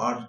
8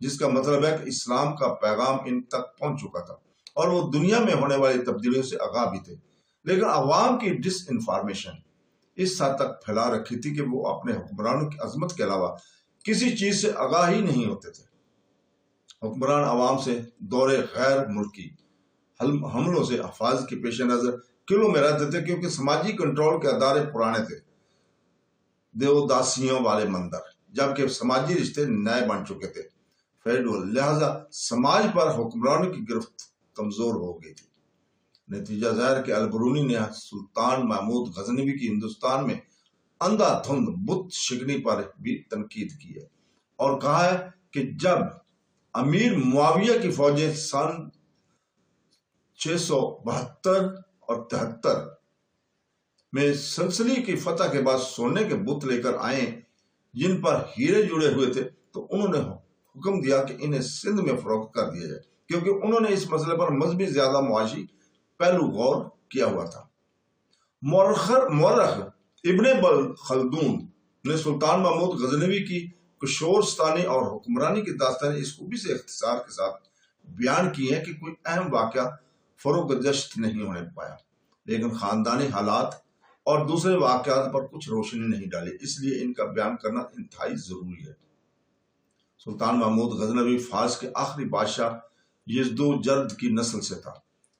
جس کا مطلب ہے کہ اسلام کا پیغام ان تک پہنچ چکا تھا اور وہ دنیا میں ہونے والی تبدیلیوں سے آگاہ بھی تھے، لیکن عوام کی ڈس انفارمیشن اس حد تک پھیلا رکھی تھی کہ وہ اپنے حکمرانوں کی عظمت کے علاوہ کسی چیز سے آگاہ ہی نہیں ہوتے تھے۔ حکمران عوام سے دور غیر ملکی حملوں سے حفاظت کے پیش نظر کلوں میں رہتے تھے، کیونکہ سماجی کنٹرول کے ادارے پرانے تھے، دیوداسیوں والے مندر، جبکہ سماجی رشتے نئے بن چکے تھے، فیڈرل، لہذا سماج پر حکمرانوں کی گرفت کمزور ہو گئی تھی۔ نتیجہ ظاہر کہ البرونی نے سلطان محمود غزنوی کی ہندوستان میں اندھا دھند بت شکنی پر بھی تنقید کی ہے اور کہا ہے کہ جب امیر معاویہ کی فوجیں سن 672 اور 73 میں سلسلی کی فتح کے بعد سونے کے بت لے کر آئے جن پر ہیرے جڑے ہوئے تھے، تو انہوں نے حکم دیا کہ انہیں سندھ میں فروخت کر دیا جائے، کیونکہ انہوں نے اس مسئلے پر مذہبی زیادہ معاشی پہلو غور کیا ہوا تھا۔ مورخ ابن خلدون نے سلطان محمود غزنوی کی کشورستانی اور حکمرانی کی داستانیں اس خوبی سے اختصار کے ساتھ بیان کی ہیں کہ کوئی اہم واقعہ فروگزشت نہیں ہونے پایا، لیکن خاندانی حالات اور دوسرے واقعات پر کچھ روشنی نہیں ڈالی، اس لیے ان کا بیان کرنا انتہائی ضروری ہے۔ سلطان محمود غزنوی فارس کے آخری بادشاہ یزدوجرد کی نسل سے تھا۔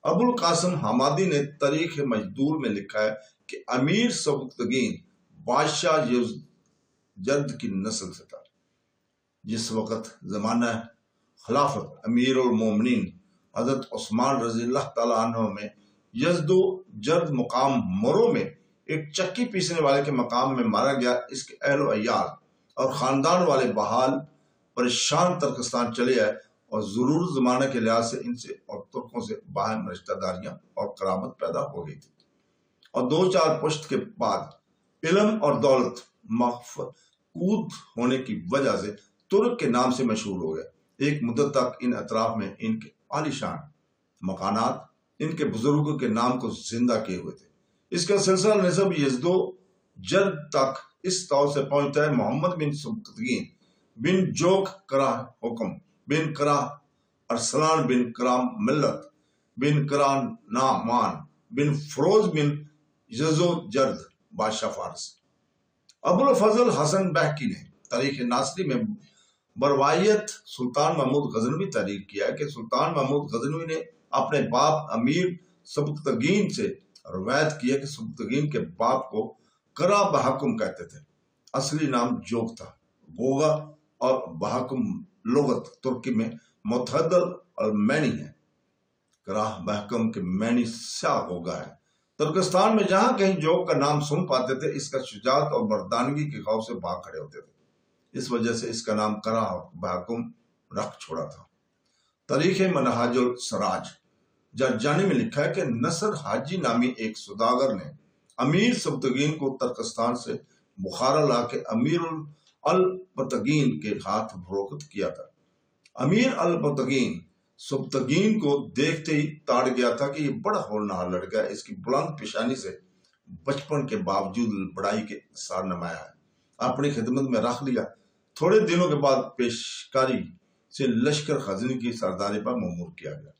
ابو القاسم حمادی نے تاریخ مجدور میں لکھا ہے کہ امیر سبکتگین بادشاہ یزدوجرد کی نسل سے تھا۔ جس وقت زمانہ خلافت امیر المومنین حضرت عثمان رضی اللہ تعالیٰ عنہ میں یزدوجرد مقام مرو میں ایک چکی پیسنے والے کے مقام میں مارا گیا، اس کے اہل و عیال اور خاندان والے بحال پریشان ترکستان چلے آئے اور ضرور زمانہ کے لحاظ سے ان سے اور ترکوں سے باہم رشتہ داریاں اور قرابت پیدا ہو گئی تھی، اور 2-4 پشت کے بعد علم اور دولت مفقود ہونے کی وجہ سے ترک کے نام سے مشہور ہو گئے۔ ایک مدت تک ان اطراف میں ان کے عالیشان مکانات ان کے بزرگوں کے نام کو زندہ کیے ہوئے تھے۔ اس کا سلسلہ نسب یزدوجرد تک اس طور سے پہنچتا ہے: محمد بن سبکتگین بن جوک کرا حکم بن کرا ارسلان بن کرام ملت بن کرا نعمان بن فروز بن یزدوجرد بادشاہ فارس۔ ابو الفضل حسن بہکی نے تاریخ ناصری میں بروایت سلطان محمود غزنوی تعریف کیا ہے کہ سلطان محمود غزنوی نے اپنے باپ امیر سبکتگین سے روایت کی ہے کہ سبکتگین کے باپ کو کرا بحکم کہتے تھے، اصلی نام جوک تھا۔ گوگا اور بحکم لغت ترکی میں متحدل المینی ہے۔ کرا بحکم کے معنی سیاہ گوگا ہے۔ ترکستان میں جہاں کہیں جوک کا نام سن پاتے تھے، اس کا شجاعت اور مردانگی کے خوف سے بھاگ کھڑے ہوتے تھے، اس وجہ سے اس کا نام کرا بحکم رکھ چھوڑا تھا۔ تاریخ منہاج السراج جرجانی میں لکھا ہے کہ نصر حاجی نامی ایک سوداگر نے امیر سبکتگین کو ترکستان سے بخارا لا کے امیر البتگین کے ہاتھ فروخت کیا تھا۔ امیر البتگین سبکتگین کو دیکھتے ہی تاڑ گیا تھا کہ یہ بڑا ہولنہار لڑکا ہے، اس کی بلند پیشانی سے بچپن کے باوجود بڑائی کے اثار نمایاں ہے، اپنی خدمت میں رکھ لیا۔ تھوڑے دنوں کے بعد پیشکاری سے لشکر خزنی کی سرداری پر مامور کیا گیا۔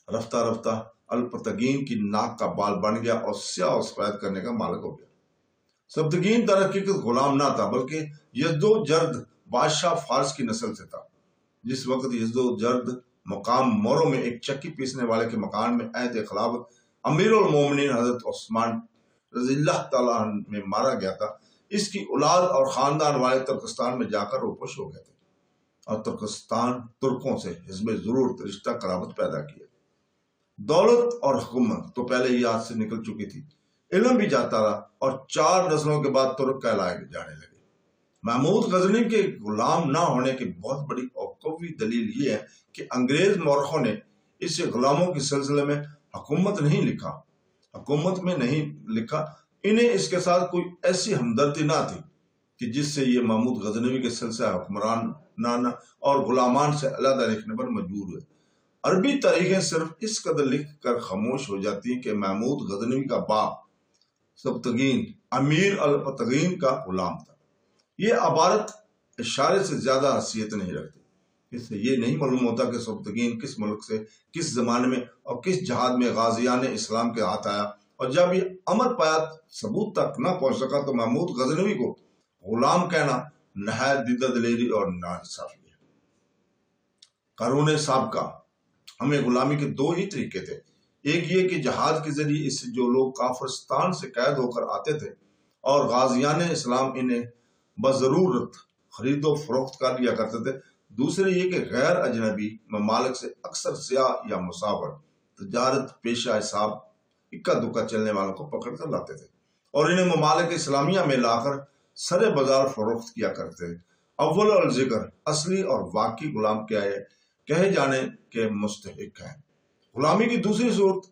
رفتہ رفتہ البتگین کی ناک کا بال بن گیا اور سیاہ و سفید کرنے کا مالک ہو گیا۔ سبکتگین در حقیقت غلام نہ تھا، بلکہ یزدوجرد بادشاہ فارس کی نسل سے تھا۔ جس وقت یزدوجرد مقام مورو میں ایک چکی پیسنے والے کے مکان میں عہد خلافت امیر المومنین حضرت عثمان رضی اللہ تعالیٰ عنہ میں مارا گیا تھا، اس کی اولاد اور خاندان والے ترکستان میں جا کر روپش ہو گئے تھے اور ترکستان ترکوں سے حزب ضرورت رشتہ قرابت پیدا کیا۔ دولت اور حکومت تو پہلے ہی ہاتھ سے نکل چکی تھی، علم بھی جاتا رہا اور 4 نسلوں کے بعد ترک کہلائے جانے لگے۔ محمود غزنوی کے غلام نہ ہونے کی بہت بڑی اور قوی دلیل یہ ہے کہ انگریز مورخوں نے اسے غلاموں کے سلسلے میں حکومت میں نہیں لکھا۔ انہیں اس کے ساتھ کوئی ایسی ہمدردی نہ تھی کہ جس سے یہ محمود غزنوی کے سلسلہ حکمران اور غلامان سے علیحدہ لکھنے پر مجبور ہوئے۔ عربی تاریخیں صرف اس قدر لکھ کر خاموش ہو جاتی ہیں کہ محمود غزنوی کا باپ سبکتگین امیر البتگین کا غلام تھا۔ یہ عبارت اشارے سے زیادہ حیثیت نہیں رکھتی، اس سے یہ نہیں معلوم ہوتا کہ سبکتگین کس ملک سے، کس زمانے میں اور کس جہاد میں غازیان اسلام کے ہاتھ آیا، اور جب یہ امر پایا ثبوت تک نہ پہنچ سکا تو محمود غزنوی کو غلام کہنا نہایت دیدہ دلیری اور ناانصافی ہے۔ قرون سابقہ ہمیں غلامی کے دو ہی طریقے تھے، ایک یہ کہ جہاد کے ذریعے اس سے جو لوگ کافرستان سے قید ہو کر آتے تھے اور غازیان اسلام انہیں بضرورت خرید و فروخت کر لیا کرتے تھے، دوسرے یہ کہ غیر اجنبی ممالک سے اکثر سیاح یا مسافر تجارت پیشہ حساب اکا دکا چلنے والوں کو پکڑ کر لاتے تھے اور انہیں ممالک اسلامیہ میں لا کر سر بازار فروخت کیا کرتے تھے۔ اول الذکر اصلی اور واقعی غلام کہے جانے کے مستحق ہیں۔ غلامی کی دوسری صورت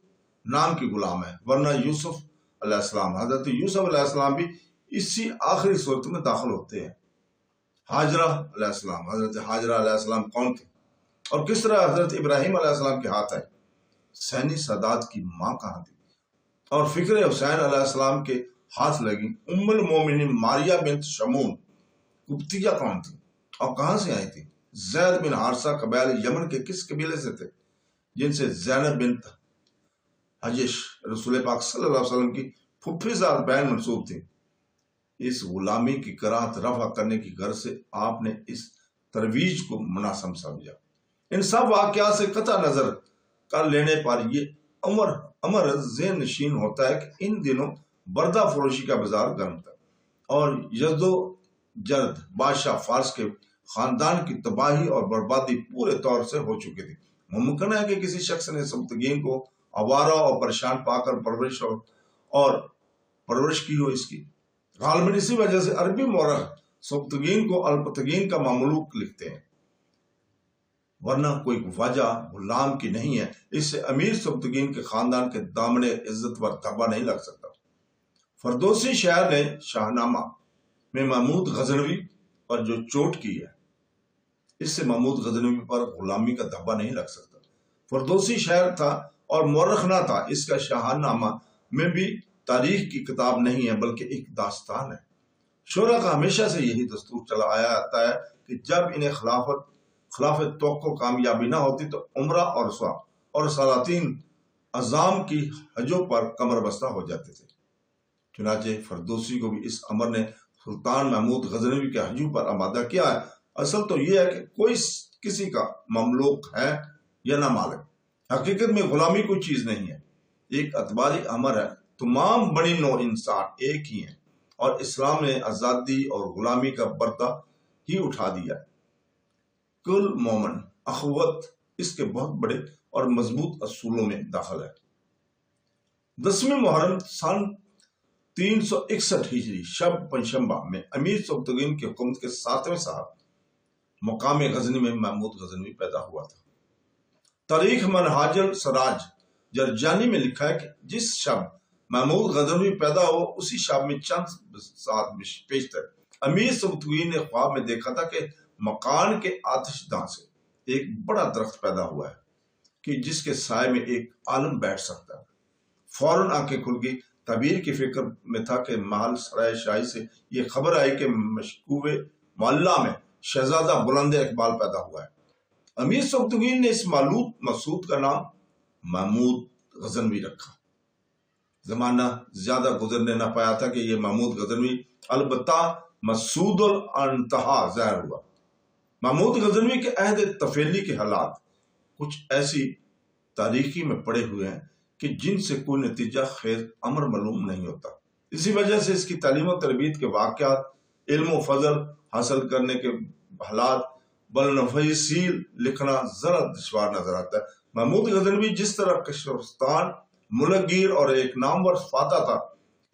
نام کی غلام ہے، ورنہ یوسف علیہ السلام، حضرت یوسف علیہ السلام بھی اسی آخری صورت میں داخل ہوتے ہیں۔ ہاجرہ علیہ السلام، حضرت ہاجرہ علیہ السلام کون تھے اور کس طرح حضرت ابراہیم علیہ السلام کے ہاتھ آئے؟ حسینی سادات کی ماں کہاں تھی اور فکر حسین علیہ السلام کے ہاتھ لگی؟ ام المومنین ماریہ بنت شمون قبطیہ کون تھی اور کہاں سے آئی تھی؟ زید بن حارثہ قبائل یمن کے کس قبیلے سے تھے جن سے زینب بنت حجش رسول پاک صلی اللہ علیہ وسلم کی پھپھی زاد بہن منسوب تھی؟ اس غلامی کی کراہت رفع کرنے کی غرض سے آپ نے اس ترویج کو مناسب سمجھا۔ ان سب واقعات سے قطع نظر کر لینے پر یہ امر ذہن نشین ہوتا ہے کہ ان دنوں بردہ فروشی کا بازار گرم تھا اور یزد و جرد بادشاہ فارس کے خاندان کی تباہی اور بربادی پورے طور سے ہو چکی تھی۔ ممکن ہے کہ کسی شخص نے سبکتگین کو آوارہ اور پریشان پا کر پرورش کی ہو اس کی۔ غالباً اسی وجہ سے عربی مورخ سبکتگین کو الپتگین کا مملوک لکھتے ہیں، ورنہ کوئی وجہ غلام کی نہیں ہے۔ اس سے امیر سبکتگین کے خاندان کے دامن عزت پر دھبا نہیں لگ سکتا۔ فردوسی شاعر نے شاہنامہ میں محمود غزنوی پر جو چوٹ کی ہے، اس سے محمود غزنوی پر غلامی کا دھبا نہیں لگ سکتا۔ فردوسی شاعر تھا اور مورخ نہ تھا، اس کا شاہنامہ میں بھی تاریخ کی کتاب نہیں ہے بلکہ ایک داستان ہے۔ شعراء کا ہمیشہ سے یہی دستور چلا آیا آتا ہے کہ جب انہیں خلاف توقع کامیابی نہ ہوتی تو عمرہ اور سلاطین عظام کی حجوں پر کمر بستہ ہو جاتے تھے۔ چنانچہ فردوسی کو بھی اس امر نے سلطان محمود غزنوی کے حجوں پر آمادہ کیا ہے۔ اصل تو یہ ہے کہ کوئی کسی کا مملوک ہے یا نہ مالک، حقیقت میں غلامی کوئی چیز نہیں ہے، ایک اعتباری امر ہے۔ تمام بڑی نوع انسان ایک ہی ہیں اور اسلام نے آزادی اور غلامی کا پردہ ہی اٹھا دیا۔ کل مومن اخوت اس کے بہت بڑے اور مضبوط اصولوں میں داخل ہے۔ 10ویں محرم سن 361 ہجری شب پنجشنبہ میں امیر سبکتگین کی حکومت کے 7ویں صاحب مقام غزنی میں محمود غزنوی پیدا ہوا تھا۔ تاریخ منہاج السراج جرجانی میں لکھا ہے کہ جس شب محمود غزنوی پیدا ہو اسی شب میں چند ساعت پیشتر امیر سبکتگین نے خواب میں دیکھا تھا کہ مکان کے آتش داں سے ایک بڑا درخت پیدا ہوا ہے کہ جس کے سائے میں ایک عالم بیٹھ سکتا ہے۔ فوراً آنکھیں کھل گئی۔ تعبیر کی فکر میں تھا کہ محل سرائے شاہی سے یہ خبر آئی کہ مشکوبے معلّہ میں شہزادہ بلند اقبال پیدا ہوا ہے۔ امیر سبکتگین نے اس مسعود کا نام محمود غزنوی رکھا۔ زمانہ زیادہ گزرنے نہ پایا تھا کہ یہ محمود غزنوی البتہ مسعود الانتہا ظاہر ہوا۔ محمود غزنوی کے عہد طفیلی کے حالات کچھ ایسی تاریخی میں پڑے ہوئے ہیں کہ جن سے کوئی نتیجہ خیز امر معلوم نہیں ہوتا۔ اسی وجہ سے اس کی تعلیم و تربیت کے واقعات، علم و فضل حاصل کرنے کے حالات بالنفیسیل لکھنا ذرا دشوار نظر آتا ہے۔ محمود غزنوی جس طرح کشورستان ملک گیر اور ایک نامور فاتح تھا،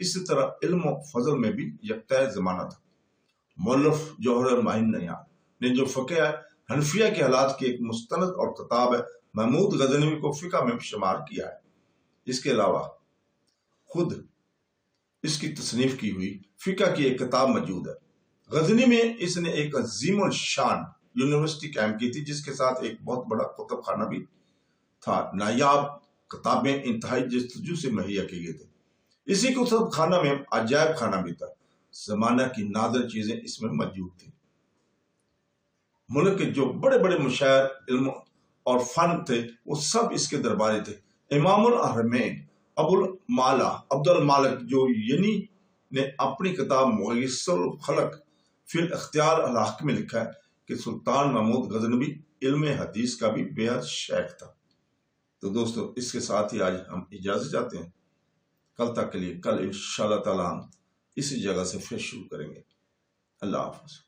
اسی طرح علم و فضل میں بھی یکتا زمانہ تھا۔ مؤلف جوہر معین نے جو فقہ حنفیہ کے حالات کی ایک مستند اور کتاب ہے، محمود غزنوی کو فقہ میں شمار کیا ہے۔ اس کے علاوہ خود اس کی تصنیف کی ہوئی فقہ کی ایک کتاب موجود ہے۔ غزنی میں اس نے ایک عظیم الشان یونیورسٹی قائم کی تھی جس کے ساتھ ایک بہت بڑا کتب خانہ بھی تھا۔ نایاب کتابیں انتہائی جستجو سے مہیا کی گئی تھی۔ اسی کتب خانہ میں عجائب خانہ بھی تھا، زمانہ کی نادر چیزیں اس میں موجود تھیں۔ ملک کے جو بڑے بڑے مشاعر علم اور فن تھے وہ سب اس کے درباری تھے۔ امام الحرمین ابو المالا عبد المالک جوینی نے اپنی کتاب مغیث الخلق فی الاختیار الحق میں لکھا ہے کہ سلطان محمود غزنوی علم حدیث کا بھی بے حد شیخ تھا۔ تو دوستو اس کے ساتھ ہی آج ہم اجازت چاہتے ہیں، کل تک کے لیے، کل انشاءاللہ تعالی ہم اسی جگہ سے پھر شروع کریں گے۔ اللہ حافظ۔